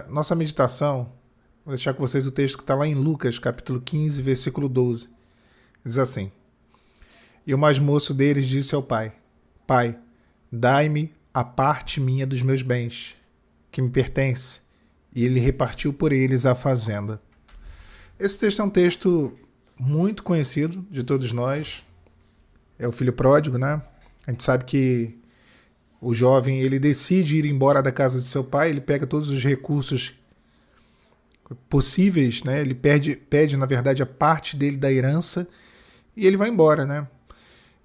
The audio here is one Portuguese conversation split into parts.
Nossa meditação, vou deixar com vocês o texto que está lá em Lucas, capítulo 15, versículo 12. Diz assim: E o mais moço deles disse ao pai: Pai, dai-me a parte minha dos meus bens, que me pertence. E ele repartiu por eles a fazenda. Esse texto é um texto muito conhecido de todos nós. É o filho pródigo, né? A gente sabe que o jovem ele decide ir embora da casa de seu pai, ele pega todos os recursos possíveis, né? Ele pede, na verdade, a parte dele da herança e ele vai embora, né?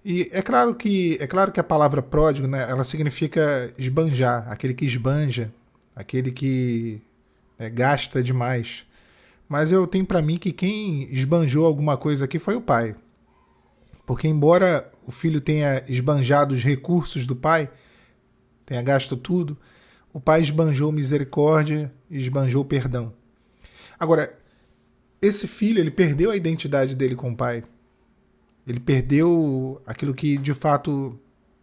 E é claro que a palavra pródigo, né, ela significa esbanjar, aquele que esbanja, aquele que gasta demais. Mas eu tenho para mim que quem esbanjou alguma coisa aqui foi o pai. Porque embora o filho tenha esbanjado os recursos do pai, tenha gasto tudo, o pai esbanjou misericórdia e esbanjou perdão. Agora, esse filho, ele perdeu a identidade dele com o pai. Ele perdeu aquilo que de fato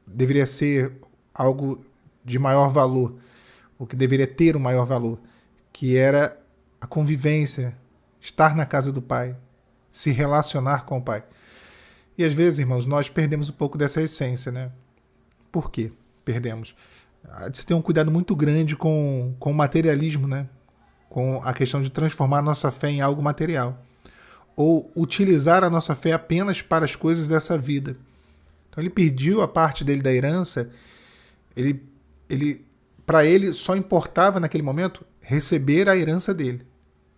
deveria ser algo de maior valor, o que deveria ter o maior valor, que era a convivência, estar na casa do pai, se relacionar com o pai. E às vezes, irmãos, nós perdemos um pouco dessa essência, né? Por quê? Perdemos. Você tem um cuidado muito grande com o materialismo, né? Com a questão de transformar a nossa fé em algo material. Ou utilizar a nossa fé apenas para as coisas dessa vida. Então ele pediu a parte dele da herança, ele para ele só importava naquele momento receber a herança dele.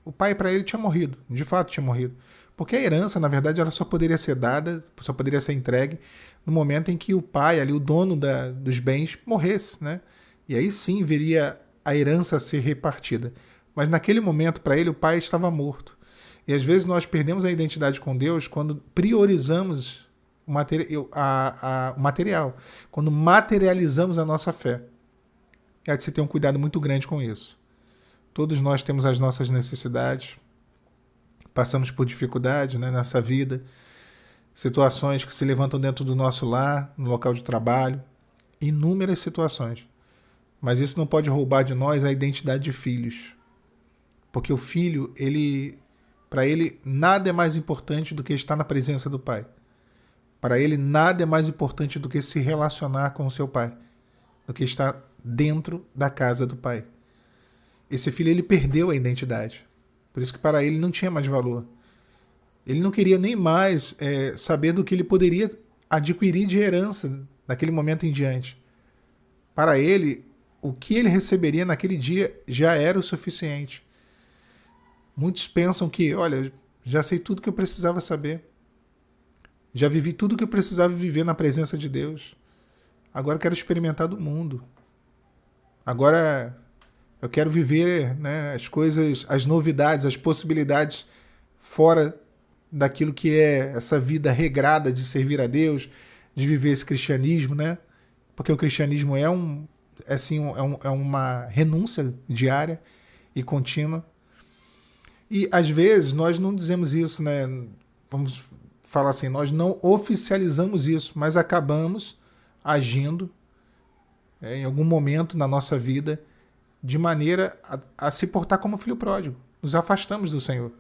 O pai para ele tinha morrido, de fato tinha morrido. Porque a herança, na verdade, ela só poderia ser dada, só poderia ser entregue no momento em que o pai, ali, o dono dos bens, morresse, né? E aí sim viria a herança a ser repartida. Mas naquele momento, para ele, o pai estava morto. E às vezes nós perdemos a identidade com Deus quando priorizamos o material, quando materializamos a nossa fé. E há de se ter um cuidado muito grande com isso. Todos nós temos as nossas necessidades, passamos por dificuldades, né, nessa vida, situações que se levantam dentro do nosso lar, no local de trabalho, inúmeras situações. Mas isso não pode roubar de nós a identidade de filhos. Porque o filho, para ele, nada é mais importante do que estar na presença do pai. Para ele, nada é mais importante do que se relacionar com o seu pai, do que estar dentro da casa do pai. Esse filho, ele perdeu a identidade. Por isso que para ele não tinha mais valor. Ele não queria nem mais saber do que ele poderia adquirir de herança naquele momento em diante. Para ele, o que ele receberia naquele dia já era o suficiente. Muitos pensam que, olha, já sei tudo que eu precisava saber. Já vivi tudo que eu precisava viver na presença de Deus. Agora quero experimentar do mundo. Agora eu quero viver, né, as coisas, as novidades, as possibilidades fora daquilo que é essa vida regrada de servir a Deus, de viver esse cristianismo, né? Porque o cristianismo é uma renúncia diária e contínua. E às vezes nós não dizemos isso, né? Vamos falar assim, nós não oficializamos isso, mas acabamos agindo em algum momento na nossa vida de maneira a se portar como filho pródigo. Nos afastamos do Senhor.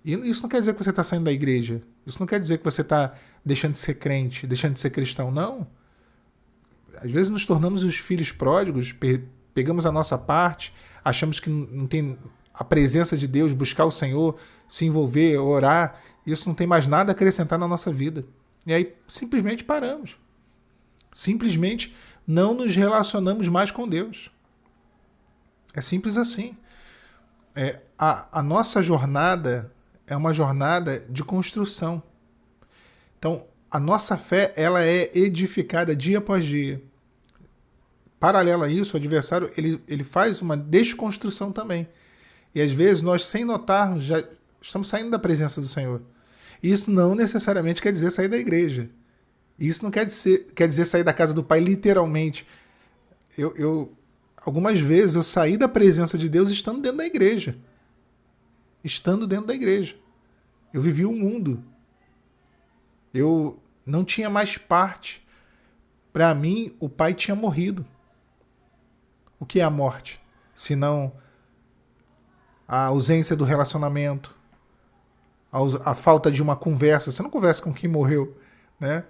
E isso não quer dizer que você está saindo da igreja. Isso não quer dizer que você está deixando de ser crente, deixando de ser cristão. Não. Às vezes nos tornamos os filhos pródigos, pegamos a nossa parte, achamos que não tem a presença de Deus, buscar o Senhor, se envolver, orar. Isso não tem mais nada a acrescentar na nossa vida. E aí simplesmente paramos. Simplesmente não nos relacionamos mais com Deus. É simples assim. A nossa jornada é uma jornada de construção. Então, a nossa fé ela é edificada dia após dia. Paralelo a isso, o adversário ele faz uma desconstrução também. E às vezes nós, sem notarmos, já estamos saindo da presença do Senhor. Isso não necessariamente quer dizer sair da igreja. Isso não quer dizer sair da casa do Pai literalmente. Algumas vezes eu saí da presença de Deus estando dentro da igreja. Estando dentro da igreja. Eu vivi o mundo. Eu não tinha mais parte. Para mim, o pai tinha morrido. O que é a morte? Senão a ausência do relacionamento, a falta de uma conversa. Você não conversa com quem morreu, né?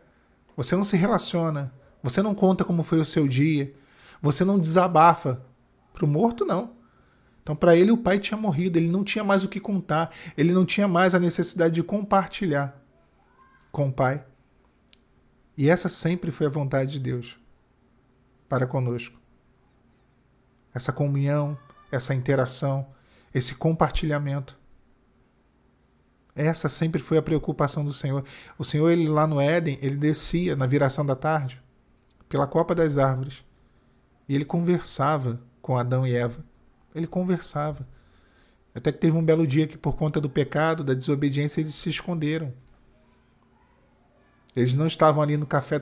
Você não se relaciona, você não conta como foi o seu dia, você não desabafa. Para o morto, não. Então, para ele, o pai tinha morrido, ele não tinha mais o que contar, ele não tinha mais a necessidade de compartilhar com o pai. E essa sempre foi a vontade de Deus para conosco. Essa comunhão, essa interação, esse compartilhamento. Essa sempre foi a preocupação do Senhor. O Senhor, ele lá no Éden, ele descia na viração da tarde, pela copa das árvores, e ele conversava com Adão e Eva. Ele conversava. Até que teve um belo dia que, por conta do pecado, da desobediência, eles se esconderam. Eles não estavam ali no café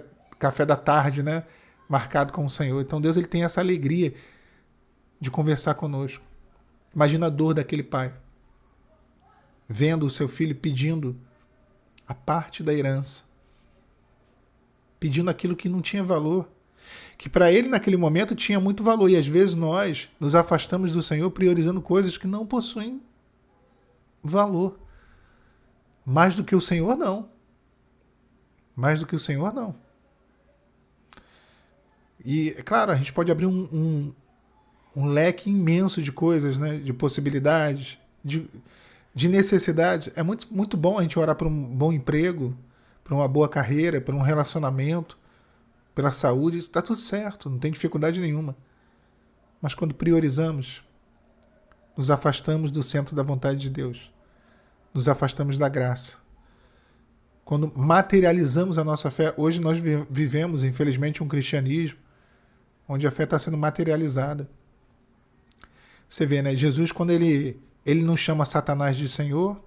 da tarde, né? Marcado com o Senhor. Então Deus, ele tem essa alegria de conversar conosco. Imagina a dor daquele pai, vendo o seu filho pedindo a parte da herança, pedindo aquilo que não tinha valor, que para ele naquele momento tinha muito valor. E às vezes nós nos afastamos do Senhor priorizando coisas que não possuem valor. Mais do que o Senhor, não. Mais do que o Senhor, não. E, é claro, a gente pode abrir um leque imenso de coisas, né? De possibilidades, de necessidades. É muito, muito bom a gente orar por um bom emprego, por uma boa carreira, por um relacionamento, pela saúde. Isso está tudo certo, não tem dificuldade nenhuma. Mas quando priorizamos, nos afastamos do centro da vontade de Deus. Nos afastamos da graça. Quando materializamos a nossa fé, hoje nós vivemos, infelizmente, um cristianismo onde a fé está sendo materializada. Você vê, né? Jesus, quando ele não chama Satanás de Senhor,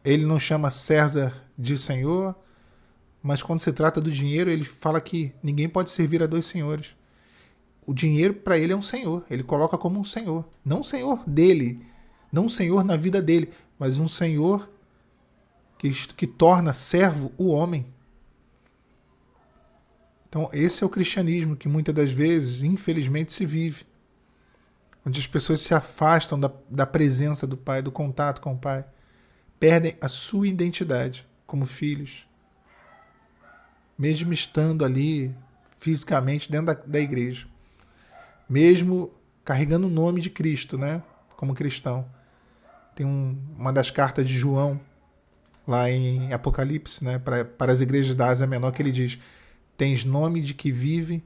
ele não chama César de Senhor, mas quando se trata do dinheiro, ele fala que ninguém pode servir a dois senhores. O dinheiro, para ele, é um senhor. Ele coloca como um senhor. Não um senhor dele, não um senhor na vida dele, mas um senhor que torna servo o homem. Então, esse é o cristianismo que muitas das vezes, infelizmente, se vive. Onde as pessoas se afastam da presença do Pai, do contato com o Pai. Perdem a sua identidade como filhos. Mesmo estando ali fisicamente dentro da igreja. Mesmo carregando o nome de Cristo, né? Como cristão. Tem uma das cartas de João, lá em Apocalipse, né? Para as igrejas da Ásia Menor, que ele diz: tens nome de que vive,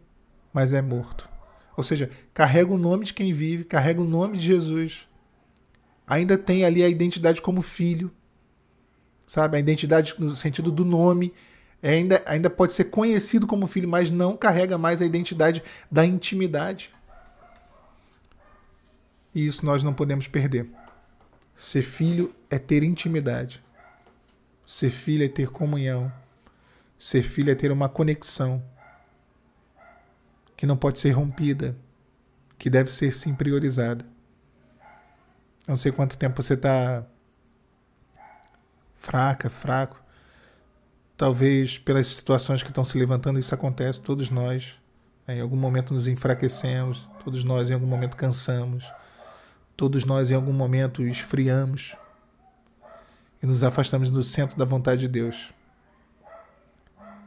mas é morto. Ou seja, carrega o nome de quem vive, carrega o nome de Jesus. Ainda tem ali a identidade como filho, sabe? A identidade no sentido do nome. Ainda pode ser conhecido como filho, mas não carrega mais a identidade da intimidade. E isso nós não podemos perder. Ser filho é ter intimidade. Ser filho é ter comunhão. Ser filho é ter uma conexão que não pode ser rompida, que deve ser sim priorizada. Não sei quanto tempo você está fraco. Talvez pelas situações que estão se levantando, isso acontece, todos nós. Em algum momento nos enfraquecemos, todos nós em algum momento cansamos, todos nós em algum momento esfriamos e nos afastamos do centro da vontade de Deus.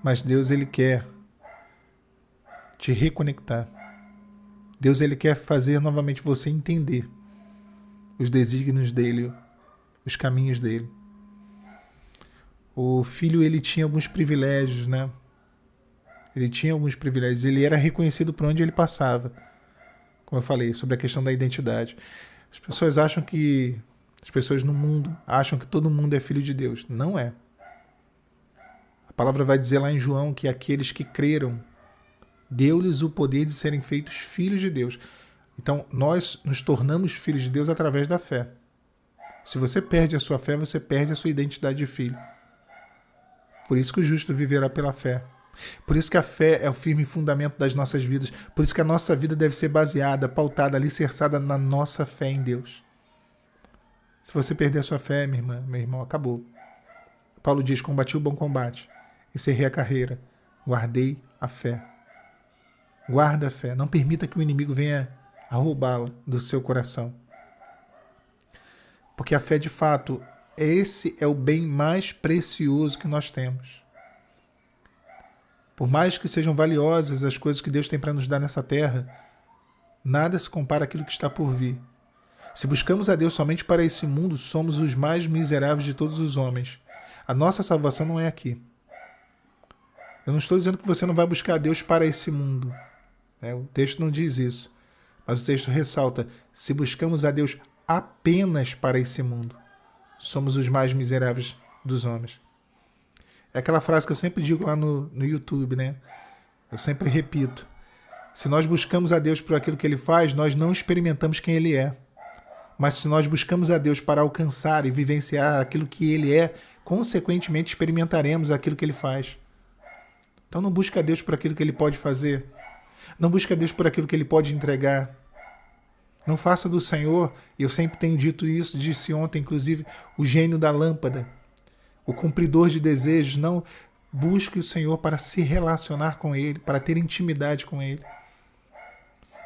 Mas Deus, ele quer te reconectar. Deus, ele quer fazer novamente você entender os desígnios dele, os caminhos dele. O filho, ele tinha alguns privilégios, né? Ele tinha alguns privilégios. Ele era reconhecido por onde ele passava. Como eu falei, sobre a questão da identidade. As pessoas no mundo acham que todo mundo é filho de Deus. Não é. A palavra vai dizer lá em João que aqueles que creram, deu-lhes o poder de serem feitos filhos de Deus. Então, nós nos tornamos filhos de Deus através da fé. Se você perde a sua fé, você perde a sua identidade de filho. Por isso que o justo viverá pela fé. Por isso que a fé é o firme fundamento das nossas vidas. Por isso que a nossa vida deve ser baseada, pautada, alicerçada na nossa fé em Deus. Se você perder a sua fé, minha irmã, meu irmão, acabou. Paulo diz: combati o bom combate, encerrei a carreira, guardei a fé. Guarda a fé. Não permita que o inimigo venha a roubá-la do seu coração. Porque a fé, de fato, esse é o bem mais precioso que nós temos. Por mais que sejam valiosas as coisas que Deus tem para nos dar nessa terra, nada se compara àquilo que está por vir. Se buscamos a Deus somente para esse mundo, somos os mais miseráveis de todos os homens. A nossa salvação não é aqui. Eu não estou dizendo que você não vai buscar a Deus para esse mundo. O texto não diz isso. Mas o texto ressalta: se buscamos a Deus apenas para esse mundo, somos os mais miseráveis dos homens. É aquela frase que eu sempre digo lá no YouTube, né? Eu sempre repito. Se nós buscamos a Deus por aquilo que Ele faz, nós não experimentamos quem Ele é. Mas se nós buscamos a Deus para alcançar e vivenciar aquilo que Ele é, consequentemente experimentaremos aquilo que Ele faz. Então não busque a Deus por aquilo que Ele pode fazer. Não busque a Deus por aquilo que Ele pode entregar. Não faça do Senhor, e eu sempre tenho dito isso, disse ontem inclusive, o gênio da lâmpada, o cumpridor de desejos. Não busque o Senhor para se relacionar com Ele, para ter intimidade com Ele.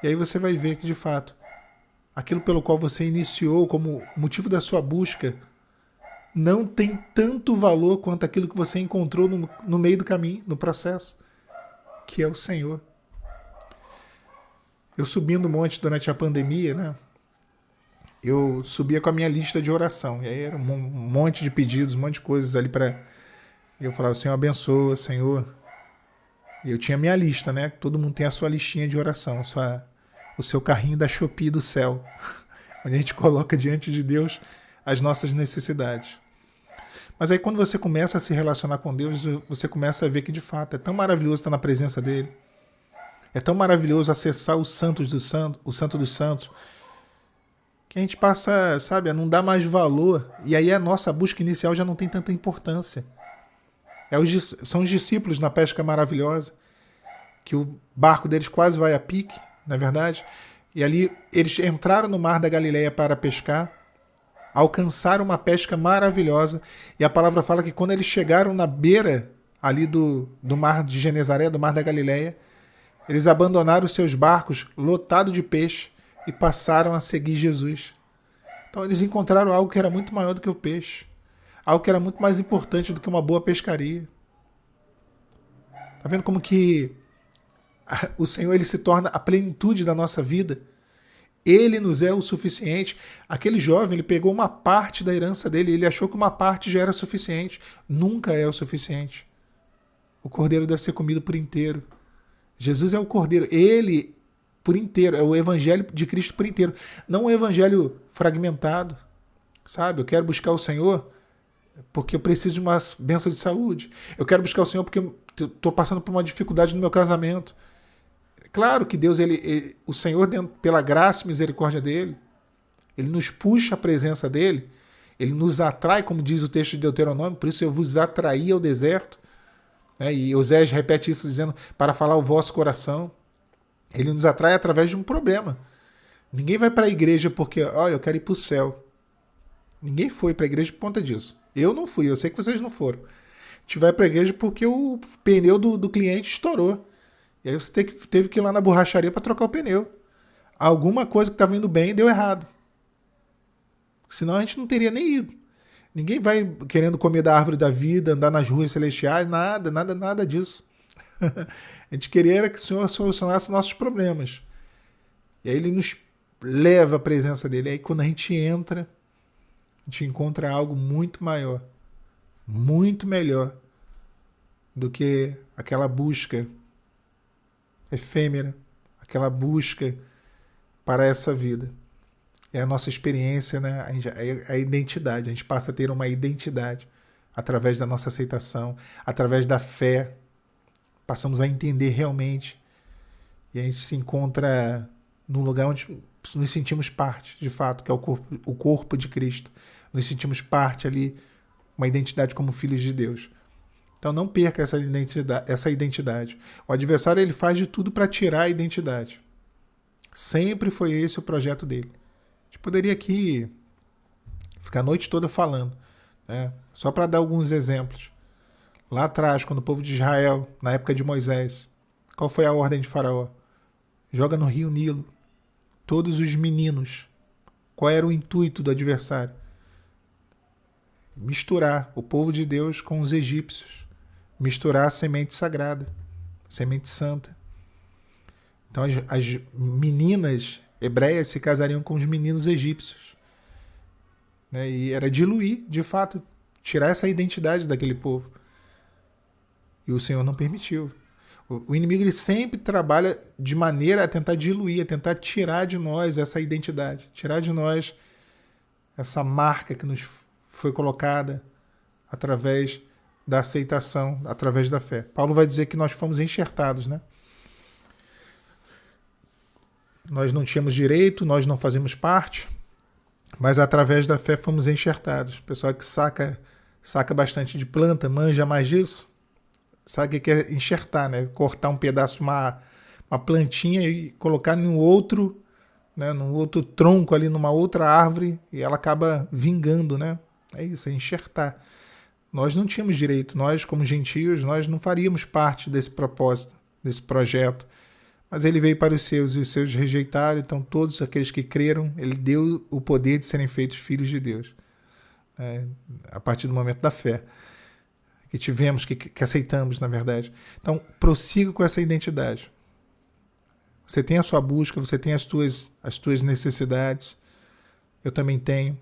E aí você vai ver que, de fato, aquilo pelo qual você iniciou como motivo da sua busca não tem tanto valor quanto aquilo que você encontrou no meio do caminho, no processo, que é o Senhor. Eu subindo o monte durante a pandemia, né? Eu subia com a minha lista de oração. E aí era um monte de pedidos, um monte de coisas ali para... Eu falava: Senhor, abençoa, Senhor. E eu tinha a minha lista, né? Todo mundo tem a sua listinha de oração, o seu carrinho da Shopee do céu, onde a gente coloca diante de Deus as nossas necessidades. Mas aí quando você começa a se relacionar com Deus, você começa a ver que, de fato, é tão maravilhoso estar na presença dele. É tão maravilhoso acessar os santos do santo, o santo dos santos, que a gente passa, a não dar mais valor. E aí a nossa busca inicial já não tem tanta importância. São os discípulos na pesca maravilhosa, que o barco deles quase vai a pique, não é verdade? E ali eles entraram no mar da Galileia para pescar, alcançaram uma pesca maravilhosa, e a palavra fala que quando eles chegaram na beira ali do mar de Genezaré, do mar da Galileia, eles abandonaram os seus barcos lotados de peixe e passaram a seguir Jesus. Então eles encontraram algo que era muito maior do que o peixe, algo que era muito mais importante do que uma boa pescaria. Tá vendo como que o Senhor, ele se torna a plenitude da nossa vida? Ele nos é o suficiente. Aquele jovem, ele pegou uma parte da herança dele, ele achou que uma parte já era suficiente. Nunca é o suficiente. O cordeiro deve ser comido por inteiro. Jesus é o cordeiro, ele por inteiro, é o evangelho de Cristo por inteiro, não um evangelho fragmentado, sabe? Eu quero buscar o Senhor porque eu preciso de uma bênção de saúde. Eu quero buscar o Senhor porque eu estou passando por uma dificuldade no meu casamento. Claro que Deus, o Senhor, pela graça e misericórdia dele, ele nos puxa à presença dele, ele nos atrai, como diz o texto de Deuteronômio, por isso eu vos atraí ao deserto. E Osés repete isso dizendo: para falar o vosso coração. Ele nos atrai através de um problema. Ninguém vai para a igreja porque eu quero ir para o céu. Ninguém foi para a igreja por conta disso. Eu não fui, eu sei que vocês não foram. A gente vai para a igreja porque o pneu do cliente estourou. E aí você teve que ir lá na borracharia para trocar o pneu. Alguma coisa que estava indo bem deu errado. Senão a gente não teria nem ido. Ninguém vai querendo comer da árvore da vida, andar nas ruas celestiais, nada disso. A gente queria que o Senhor solucionasse nossos problemas. E aí ele nos leva à presença dele. E aí quando a gente entra, a gente encontra algo muito maior, muito melhor do que aquela busca efêmera, aquela busca para essa vida. É a nossa experiência, né? A identidade. A gente passa a ter uma identidade através da nossa aceitação, através da fé. Passamos a entender realmente. E a gente se encontra num lugar onde nos sentimos parte, de fato, que é o corpo de Cristo. Nos sentimos parte ali, uma identidade como filhos de Deus. Então não perca essa identidade. O adversário, ele faz de tudo para tirar a identidade. Sempre foi esse o projeto dele. A gente poderia aqui ficar a noite toda falando, né? Só para dar alguns exemplos. Lá atrás, quando o povo de Israel, na época de Moisés, qual foi a ordem de Faraó? Joga no rio Nilo todos os meninos. Qual era o intuito do adversário? misturar o povo de Deus com os egípcios, misturar a semente sagrada, semente santa. Então as meninas hebreias se casariam com os meninos egípcios, né? E era diluir, de fato, tirar essa identidade daquele povo. E o Senhor não permitiu. O inimigo ele sempre trabalha de maneira a tentar diluir, a tentar tirar de nós essa identidade, tirar de nós essa marca que nos foi colocada através da aceitação, através da fé. Paulo vai dizer que nós fomos enxertados, né? Nós não tínhamos direito, nós não fazemos parte, mas através da fé fomos enxertados. O pessoal que saca bastante de planta, manja mais disso, sabe o que é enxertar, né? Cortar um pedaço de uma plantinha e colocar num outro, né? Num outro tronco ali, numa outra árvore, e ela acaba vingando, né? É isso, é enxertar. Nós não tínhamos direito, nós como gentios, nós não faríamos parte desse propósito, desse projeto. Mas ele veio para os seus e os seus rejeitaram, então todos aqueles que creram, ele deu o poder de serem feitos filhos de Deus. A partir do momento da fé que tivemos, que aceitamos, na verdade. Então, prossiga com essa identidade. Você tem a sua busca, você tem as tuas necessidades. Eu também tenho.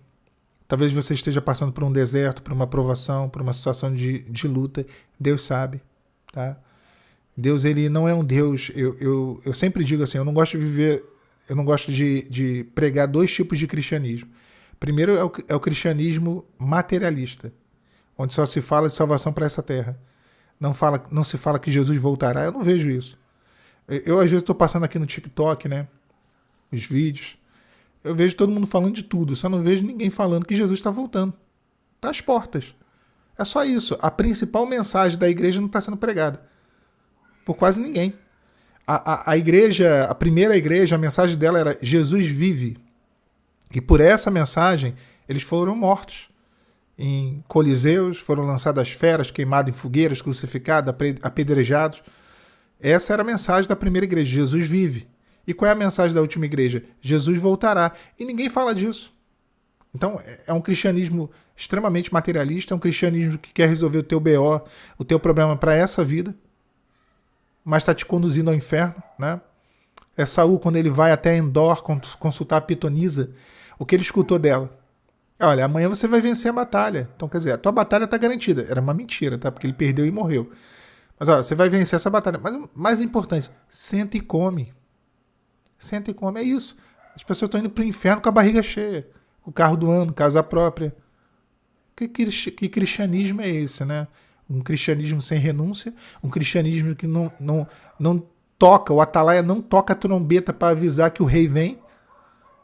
Talvez você esteja passando por um deserto, por uma provação, por uma situação de luta. Deus sabe, tá? Deus, ele não é um Deus... Eu sempre digo assim, eu não gosto de pregar dois tipos de cristianismo. Primeiro é o cristianismo materialista, onde só se fala de salvação para essa terra. Não se fala que Jesus voltará. Eu não vejo isso. Eu às vezes estou passando aqui no TikTok, né? Os vídeos. Eu vejo todo mundo falando de tudo. Só não vejo ninguém falando que Jesus está voltando. Está às portas. É só isso. A principal mensagem da igreja não está sendo pregada por quase ninguém. A igreja, a primeira igreja, a mensagem dela era Jesus vive. E por essa mensagem, eles foram mortos. Em coliseus, foram lançadas feras, queimados em fogueiras, crucificados, apedrejados. Essa era a mensagem da primeira igreja, Jesus vive. E qual é a mensagem da última igreja? Jesus voltará. E ninguém fala disso. Então, é um cristianismo extremamente materialista, é um cristianismo que quer resolver o teu BO, o teu problema para essa vida, mas está te conduzindo ao inferno, né? É Saul, quando ele vai até Endor consultar a pitonisa, o que ele escutou dela? Olha, amanhã você vai vencer a batalha. Então, quer dizer, a tua batalha está garantida. Era uma mentira, tá? Porque ele perdeu e morreu. Mas, olha, você vai vencer essa batalha. Mas, mais importante, senta e come. Senta e come, é isso. As pessoas estão indo para o inferno com a barriga cheia, com o carro do ano, casa própria. Que cristianismo é esse, né? Um cristianismo sem renúncia, um cristianismo que não toca, o atalaia não toca a trombeta para avisar que o rei vem.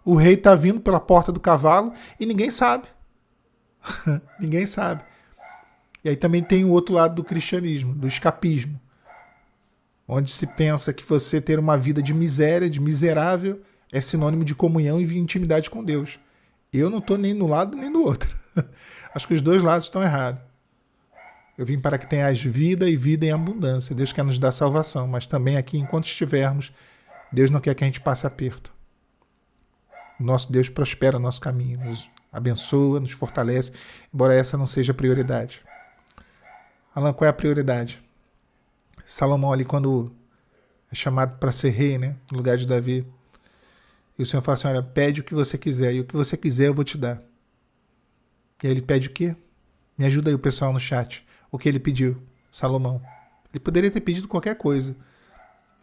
O rei está vindo pela porta do cavalo e ninguém sabe. Ninguém sabe. E aí também tem o outro lado do cristianismo, do escapismo, onde se pensa que você ter uma vida de miséria, de miserável, é sinônimo de comunhão e intimidade com Deus. Eu não estou nem no lado nem no outro. Acho que os dois lados estão errados. Eu vim para que tenhas vida e vida em abundância. Deus quer nos dar salvação, mas também aqui, enquanto estivermos, Deus não quer que a gente passe aperto. O nosso Deus prospera o nosso caminho, nos abençoa, nos fortalece, embora essa não seja a prioridade. Alan, qual é a prioridade? Salomão ali, quando é chamado para ser rei, né, no lugar de Davi, e o Senhor fala assim, olha, pede o que você quiser, e o que você quiser eu vou te dar. E aí ele pede o quê? Me ajuda aí o pessoal no chat. O que ele pediu? Salomão. Ele poderia ter pedido qualquer coisa.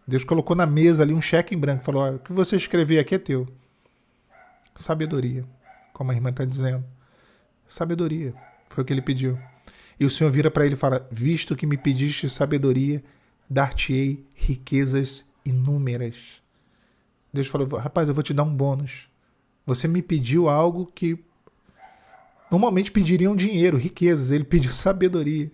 Deus colocou na mesa ali um cheque em branco, falou, olha, o que você escrever aqui é teu. Sabedoria, como a irmã está dizendo. Sabedoria, foi o que ele pediu. E o Senhor vira para ele e fala, visto que me pediste sabedoria, dar-te-ei riquezas inúmeras. Deus falou, rapaz, eu vou te dar um bônus. Você me pediu algo que normalmente pediriam dinheiro, riquezas. Ele pediu sabedoria.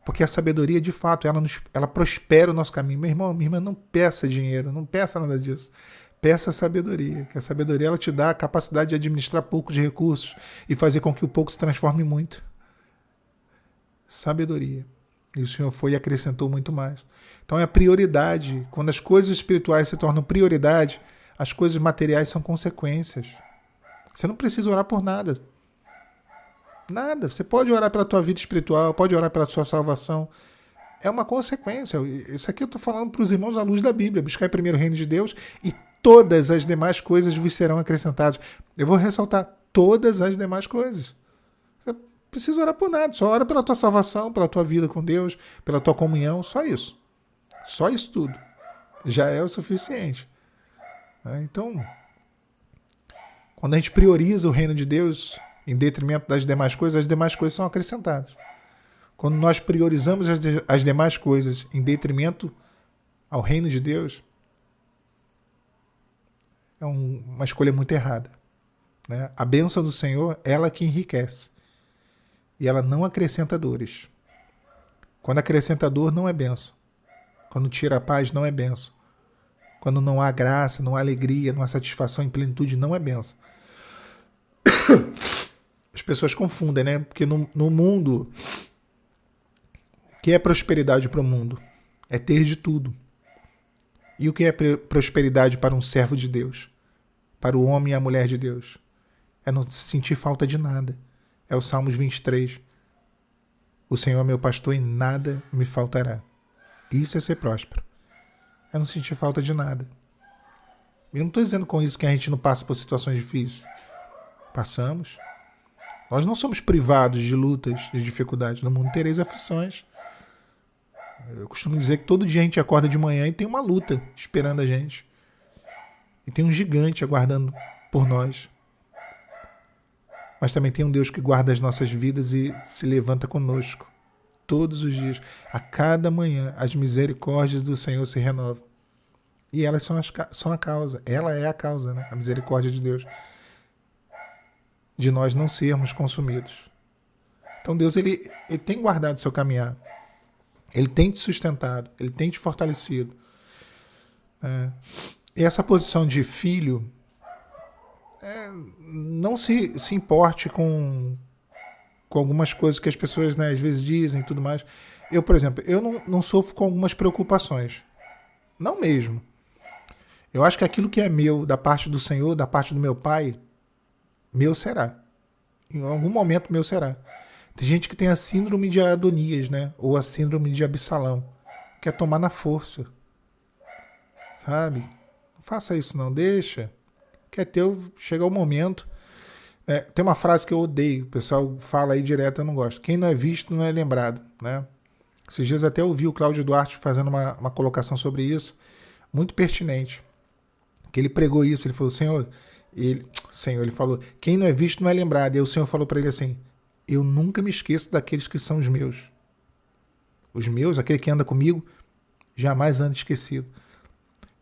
Porque a sabedoria, de fato, ela prospera o nosso caminho. Meu irmão, minha irmã, não peça dinheiro, não peça nada disso. Peça sabedoria, que a sabedoria ela te dá a capacidade de administrar poucos recursos e fazer com que o pouco se transforme em muito. Sabedoria. E o Senhor foi e acrescentou muito mais. Então é a prioridade. Quando as coisas espirituais se tornam prioridade, as coisas materiais são consequências. Você não precisa orar por nada. Nada. Você pode orar pela tua vida espiritual, pode orar pela sua salvação. É uma consequência. Isso aqui eu estou falando para os irmãos à luz da Bíblia. Buscar primeiro o reino de Deus e todas as demais coisas vos serão acrescentadas. Eu vou ressaltar todas as demais coisas. Você não precisa orar por nada. Só ora pela tua salvação, pela tua vida com Deus, pela tua comunhão. Só isso. Só isso tudo. Já é o suficiente. Então, quando a gente prioriza o reino de Deus em detrimento das demais coisas, as demais coisas são acrescentadas. Quando nós priorizamos as demais coisas em detrimento ao reino de Deus, é uma escolha muito errada. Né? A bênção do Senhor, ela que enriquece. E ela não acrescenta dores. Quando acrescenta dor, não é bênção. Quando tira a paz, não é bênção. Quando não há graça, não há alegria, não há satisfação em plenitude, não é bênção. As pessoas confundem, né? Porque no mundo, o que é prosperidade para o mundo? É ter de tudo. E o que é prosperidade para um servo de Deus? Para o homem e a mulher de Deus? É não sentir falta de nada. É o Salmos 23. O Senhor é meu pastor e nada me faltará. Isso é ser próspero. É não sentir falta de nada. Eu não estou dizendo com isso que a gente não passa por situações difíceis. Passamos. Nós não somos privados de lutas, de dificuldades. No mundo tereis aflições. Eu costumo dizer que todo dia a gente acorda de manhã e tem uma luta esperando a gente. E tem um gigante aguardando por nós. Mas também tem um Deus que guarda as nossas vidas e se levanta conosco. Todos os dias. A cada manhã, as misericórdias do Senhor se renovam. E elas são a causa. Ela é a causa, né? A misericórdia de Deus. De nós não sermos consumidos. Então Deus, ele tem guardado seu caminhar. Ele tem te sustentado. Ele tem te fortalecido. E essa posição de filho, não se importe com algumas coisas que as pessoas, né, às vezes dizem e tudo mais. Eu, por exemplo, eu não sofro com algumas preocupações. Não mesmo. Eu acho que aquilo que é meu, da parte do Senhor, da parte do meu Pai, meu será. Em algum momento meu será. Tem gente que tem a síndrome de Adonias, né? Ou a síndrome de Absalão. Quer tomar na força. Sabe? Não faça isso não, deixa. Quer ter, chega o momento. Tem uma frase que eu odeio, o pessoal fala aí direto, eu não gosto. Quem não é visto não é lembrado, né? Esses dias até ouvi o Cláudio Duarte fazendo uma colocação sobre isso, muito pertinente. Que ele pregou isso, ele falou, Senhor, ele falou, quem não é visto não é lembrado. E aí o Senhor falou para ele assim, eu nunca me esqueço daqueles que são os meus. Os meus, aquele que anda comigo, jamais anda esquecido.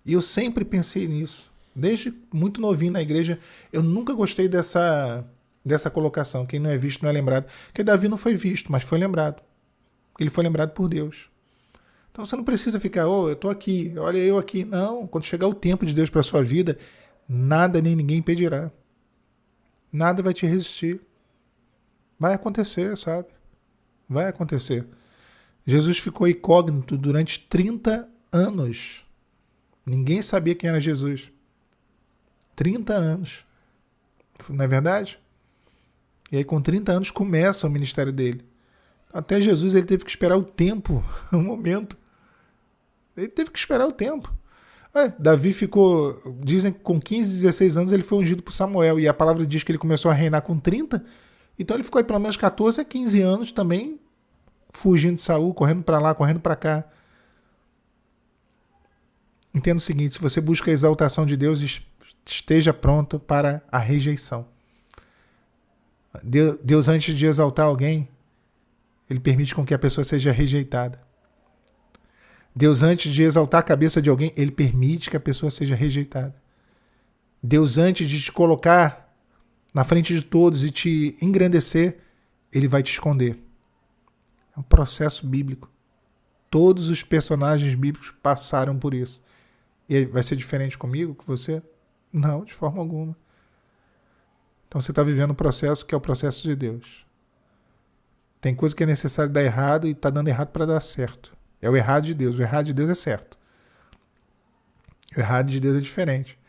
E eu sempre pensei nisso. Desde muito novinho na igreja, eu nunca gostei dessa colocação. Quem não é visto não é lembrado. Porque Davi não foi visto, mas foi lembrado. Porque ele foi lembrado por Deus. Então você não precisa ficar, eu estou aqui, olha eu aqui. Não, quando chegar o tempo de Deus para a sua vida, nada nem ninguém impedirá. Nada vai te resistir. Vai acontecer, sabe? Vai acontecer. Jesus ficou incógnito durante 30 anos. Ninguém sabia quem era Jesus. 30 anos. Não é verdade? E aí com 30 anos começa o ministério dele. Até Jesus ele teve que esperar o tempo, o momento. Ele teve que esperar o tempo. Davi ficou, dizem que com 15, 16 anos ele foi ungido por Samuel. E a palavra diz que ele começou a reinar com 30. Então ele ficou aí pelo menos 14 a 15 anos também, fugindo de Saul, correndo para lá, correndo para cá. Entenda o seguinte, se você busca a exaltação de Deus, esteja pronto para a rejeição. Deus, antes de exaltar alguém, ele permite com que a pessoa seja rejeitada. Deus, antes de exaltar a cabeça de alguém, ele permite que a pessoa seja rejeitada. Deus, antes de te colocar na frente de todos e te engrandecer, ele vai te esconder. É um processo bíblico. Todos os personagens bíblicos passaram por isso. E vai ser diferente comigo, com você? Não, de forma alguma. Então você está vivendo um processo que é o processo de Deus. Tem coisa que é necessário dar errado e está dando errado para dar certo. É o errado de Deus. O errado de Deus é certo. O errado de Deus é diferente.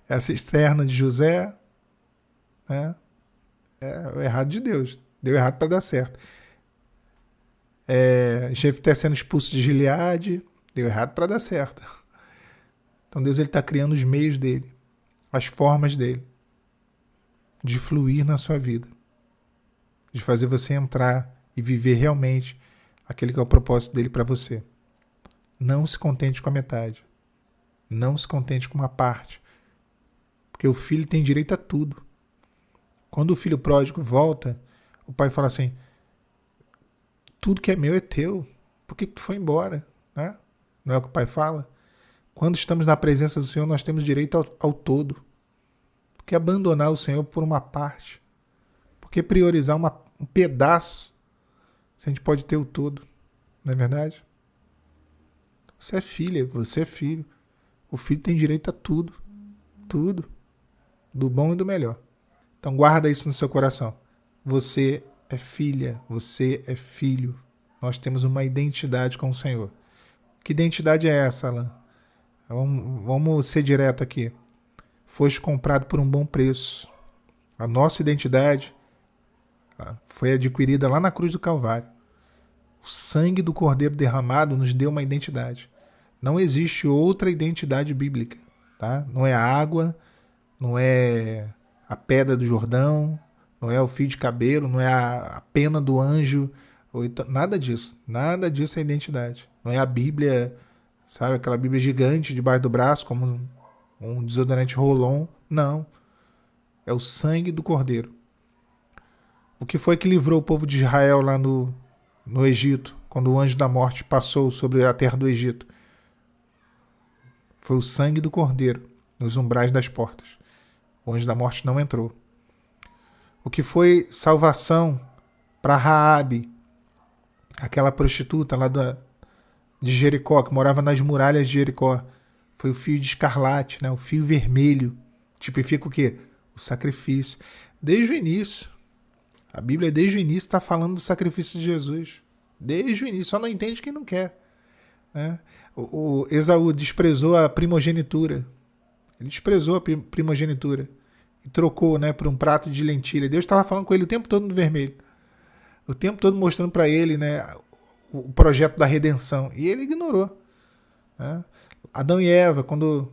Essa cisterna de José, né? É o errado de Deus. Deu errado para dar certo. Jefté sendo expulso de Gileade, deu errado para dar certo. Então Deus está criando os meios dele, as formas dele, de fluir na sua vida, de fazer você entrar e viver realmente aquele que é o propósito dele para você. Não se contente com a metade. Não se contente com uma parte. Porque o filho tem direito a tudo. Quando o filho pródigo volta, o pai fala assim: tudo que é meu é teu. Por que tu foi embora? Né? Não é o que o pai fala? Quando estamos na presença do Senhor, nós temos direito ao todo. Por que abandonar o Senhor por uma parte? Por que priorizar um pedaço se a gente pode ter o todo? Não é verdade? Você é filha, você é filho. O filho tem direito a tudo. Tudo. Do bom e do melhor. Então guarda isso no seu coração. Você é filha, você é filho. Nós temos uma identidade com o Senhor. Que identidade é essa, Alan? Vamos ser direto aqui. Foste comprado por um bom preço. A nossa identidade foi adquirida lá na cruz do Calvário. O sangue do Cordeiro derramado nos deu uma identidade. Não existe outra identidade bíblica. Tá? Não é a água, não é a pedra do Jordão, não é o fio de cabelo, não é a pena do anjo. Nada disso. Nada disso é identidade. Não é a Bíblia, sabe? Aquela Bíblia gigante debaixo do braço, como um desodorante Rolon. Não. É o sangue do Cordeiro. O que foi que livrou o povo de Israel lá no Egito, quando o anjo da morte passou sobre a terra do Egito? Foi o sangue do Cordeiro nos umbrais das portas. O anjo da morte não entrou. O que foi salvação para Raabe, aquela prostituta lá de Jericó, que morava nas muralhas de Jericó? Foi o fio de escarlate, né? O fio vermelho. Tipifica o quê? O sacrifício. Desde o início. A Bíblia, desde o início, está falando do sacrifício de Jesus. Desde o início. Só não entende quem não quer. Né? O Esaú desprezou a primogenitura. Ele desprezou a primogenitura. E trocou, né, por um prato de lentilha. Deus estava falando com ele o tempo todo no vermelho. O tempo todo mostrando para ele, né, o projeto da redenção. E ele ignorou. Né? Adão e Eva, quando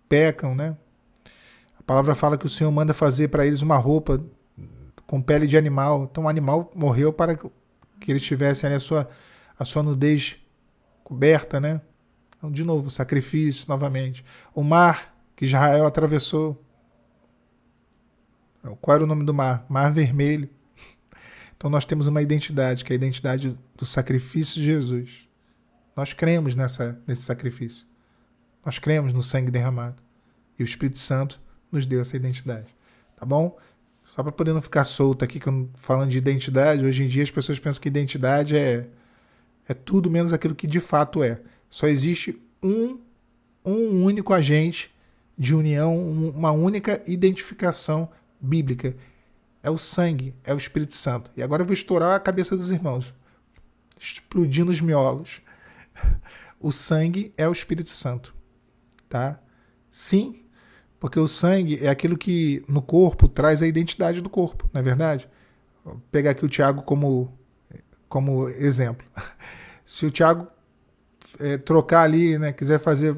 pecam, né, a palavra fala que o Senhor manda fazer para eles uma roupa com pele de animal. Então o animal morreu para que eles tivessem ali a sua nudez coberta, né? Então, de novo, sacrifício novamente. O mar que Israel atravessou. Qual era o nome do mar? Mar Vermelho. Então nós temos uma identidade, que é a identidade do sacrifício de Jesus. Nós cremos nesse sacrifício. Nós cremos no sangue derramado. E o Espírito Santo nos deu essa identidade. Tá bom? Só para poder não ficar solto aqui, falando de identidade, hoje em dia as pessoas pensam que identidade é tudo menos aquilo que de fato é. Só existe um único agente de união, uma única identificação bíblica. É o sangue, é o Espírito Santo. E agora eu vou estourar a cabeça dos irmãos, explodindo os miolos. O sangue é o Espírito Santo. Tá? Sim, porque o sangue é aquilo que no corpo traz a identidade do corpo, não é verdade? Vou pegar aqui o Tiago como exemplo. Se o Tiago trocar ali, né, quiser fazer,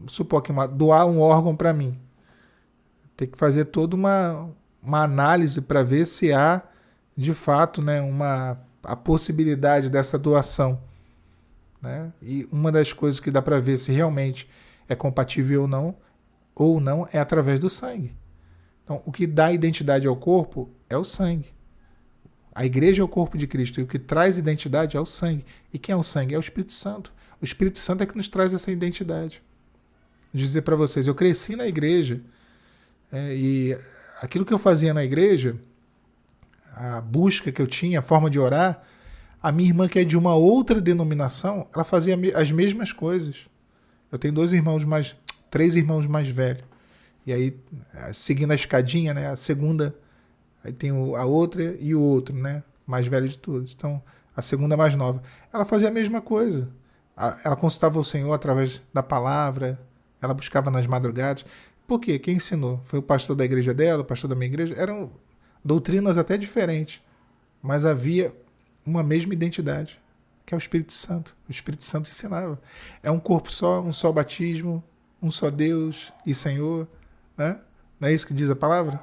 supor que doar um órgão para mim, tem que fazer toda uma análise para ver se há, de fato, né, a possibilidade dessa doação. Né? E uma das coisas que dá para ver se realmente é compatível ou não é através do sangue. Então, o que dá identidade ao corpo é o sangue. A igreja é o corpo de Cristo e o que traz identidade é o sangue. E quem é o sangue? É o Espírito Santo. O Espírito Santo é que nos traz essa identidade. Vou dizer para vocês, eu cresci na igreja e aquilo que eu fazia na igreja, a busca que eu tinha, a forma de orar, a minha irmã, que é de uma outra denominação, ela fazia as mesmas coisas. Eu tenho 3 irmãos mais velhos. E aí, seguindo a escadinha, né, a segunda, aí tem a outra e o outro, né, mais velho de todos. Então, a segunda mais nova. Ela fazia a mesma coisa. Ela consultava o Senhor através da palavra, ela buscava nas madrugadas. Por quê? Quem ensinou? Foi o pastor da igreja dela, o pastor da minha igreja? Eram doutrinas até diferentes, mas havia uma mesma identidade, que é o Espírito Santo. O Espírito Santo ensinava. É um corpo só, um só batismo, um só Deus e Senhor, né? Não é isso que diz a palavra?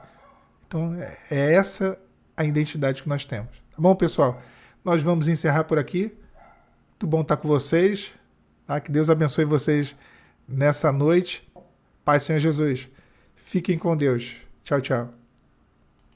Então, é essa a identidade que nós temos. Tá bom, pessoal? Nós vamos encerrar por aqui. Muito bom estar com vocês. Tá? Que Deus abençoe vocês nessa noite. Pai, Senhor Jesus. Fiquem com Deus. Tchau, tchau.